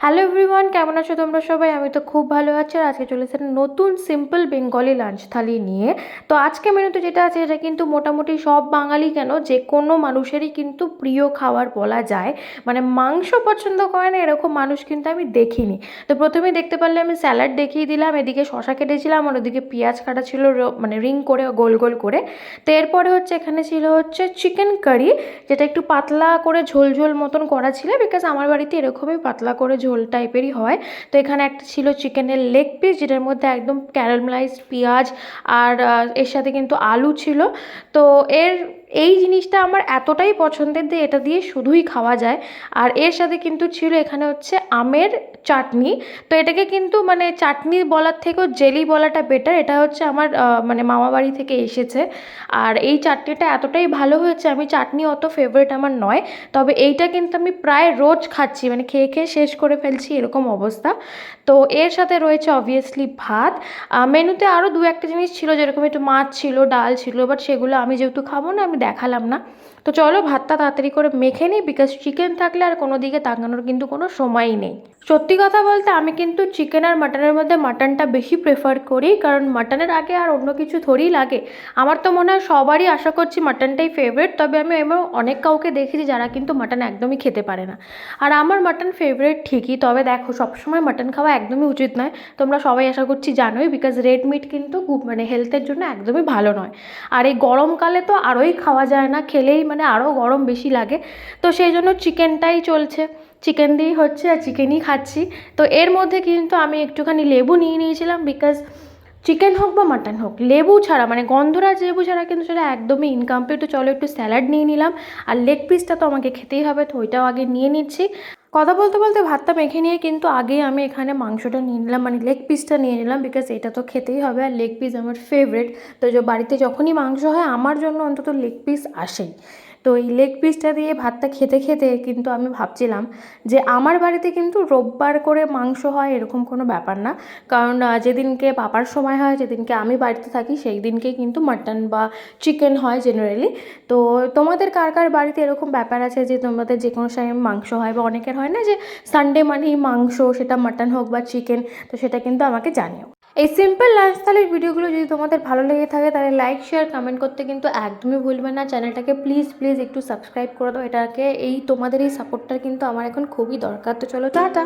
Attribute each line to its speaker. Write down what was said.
Speaker 1: Hello everyone, কেমন আছো তোমরা সবাই? আমি তো খুব ভালো আছি। আর আজকে চলেছে নতুন সিম্পল বেঙ্গলি লাঞ্চ থালি নিয়ে। তো আজকে মেনুতে যেটা আছে এটা কিন্তু মোটামুটি সব বাঙালি কেন যে কোনো মানুষেরই কিন্তু প্রিয় খাবার বলা যায়। মানে মাংস পছন্দ করে না এরকম মানুষ কিন্তু আমি দেখিনি। তো প্রথমেই দেখতে পারলে আমি স্যালাড দেখিয়ে দিলাম, এদিকে শশা কেটেছিলাম আর ওদিকে পেঁয়াজ কাটা ছিল মানে রিং করে গোল গোল করে। তো এরপরে হচ্ছে এখানে ছিল হচ্ছে চিকেন কারি, যেটা একটু পাতলা করে ঝোল ঝোল মতন করা ছিল, বিকজ আমার বাড়িতে এরকমই পাতলা করে ঝোল টাইপেরই হয়। তো এখানে একটা ছিল চিকেনের লেগ পিস, যেটার মধ্যে একদম ক্যারামেলাইজড পেঁয়াজ আর এর সাথে কিন্তু আলু ছিল। তো এই জিনিসটা আমার এতটাই পছন্দের যে এটা দিয়ে শুধুই খাওয়া যায়। আর এর সাথে কিন্তু ছিল এখানে হচ্ছে আমের চাটনি। তো এটাকে কিন্তু মানে চাটনি বলার থেকেও জেলি বলাটা বেটার। এটা হচ্ছে আমার মানে মামা বাড়ি থেকে এসেছে। আর এই চাটনিটা এতটাই ভালো হয়েছে, আমি চাটনি অত ফেভারিট আমার নয়, তবে এইটা কিন্তু আমি প্রায় রোজ খাচ্ছি, মানে খেয়ে খেয়ে শেষ করে ফেলছি এরকম অবস্থা। তো এর সাথে রয়েছে অবভিয়াসলি ভাত। মেনুতে আরও দু একটা জিনিস ছিল, যেরকম একটু মাছ ছিল, ডাল ছিল, বাট সেগুলো আমি যেহেতু খাবো না আমি দেখালাম না। তো চলো ভাতটা তাড়াতাড়ি করে মেখে নিই, বিকজ চিকেন থাকলে আর কোনো দিকে তাকানোর কিন্তু কোনো সময়ই নেই। সত্যি কথা বলতে আমি কিন্তু চিকেন আর মাটনের মধ্যে মাটনটা বেশি প্রেফার করি, কারণ মাটনের আগে আর অন্য কিছু থোড়ি লাগে। আমার তো মনে হয় সবারই, আশা করছি, মাটনটাই ফেভারিট। তবে আমি এমন অনেক কাউকে দেখেছি যারা কিন্তু মাটন একদমই খেতে পারে না। আর আমার মাটন ফেভারিট ঠিকই, তবে দেখো সবসময় মাটন খাওয়া একদমই উচিত নয়। তোমরা সবাই আশা করছি জানোই, বিকজ রেড মিট কিন্তু খুব মানে হেলথের জন্য একদমই ভালো নয়। আর এই গরমকালে তো আরোই খাওয়া যায় না, খেলেই মানে আরও গরম বেশি লাগে। তো সেই জন্য চিকেনটাই চলছে, চিকেন দিয়েই হচ্ছে আর চিকেনই খাচ্ছি। তো এর মধ্যে কিন্তু আমি একটুখানি লেবু নিয়ে নিয়েছিলাম, বিকজ চিকেন হোক বা মাটন হোক লেবু ছাড়া, মানে গন্ধরাজ লেবু ছাড়া কিন্তু সেটা একদমই ইনকমপ্লিট। তো চলো একটু স্যালাড নিয়ে নিলাম, আর লেগ পিসটা তো আমাকে খেতেই হবে, তো ওইটাও আগে নিয়ে নিচ্ছি। কথা বলতে বলতে ভাতটা মেখে নিয়ে কিন্তু আগেই আমি এখানে মাংসটা নিয়ে নিলাম, মানে লেগ পিসটা নিয়ে নিলাম, বিকজ এটা তো খেতেই হবে আর লেগ পিস আমার ফেভারিট। তো যে বাড়িতে যখনই মাংস হয় আমার জন্য অন্তত লেগ পিস আসেই। তো এই লেগ পিসটা দিয়ে ভাতটা খেতে খেতে কিন্তু আমি ভাবছিলাম যে আমার বাড়িতে কিন্তু রোববার করে মাংস হয় এরকম কোনো ব্যাপার না। কারণ যেদিনকে পাপার সময় হয়, যেদিনকে আমি বাড়িতে থাকি, সেই দিনকেই কিন্তু মাটন বা চিকেন হয় জেনারেলি। তো তোমাদের কার কার বাড়িতে এরকম ব্যাপার আছে যে তোমাদের যে কোনো সময় মাংস হয়, বা অনেকের হয় না যে সানডে মানেই মাংস, সেটা মাটন হোক বা চিকেন। তো সেটা কিন্তু আমাকে জানিও। এই সিম্পল লাঞ্চ থালির ভিডিওগুলো যদি তোমাদের ভালো লেগে থাকে তাহলে লাইক শেয়ার কমেন্ট করতে কিন্তু একদমই ভুলবে না। চ্যানেলটাকে প্লিজ প্লিজ একটু সাবস্ক্রাইব করে দাও, এটাকে এই তোমাদের এই সাপোর্টটা কিন্তু আমার এখন খুবই দরকার। তো চলো টাটা।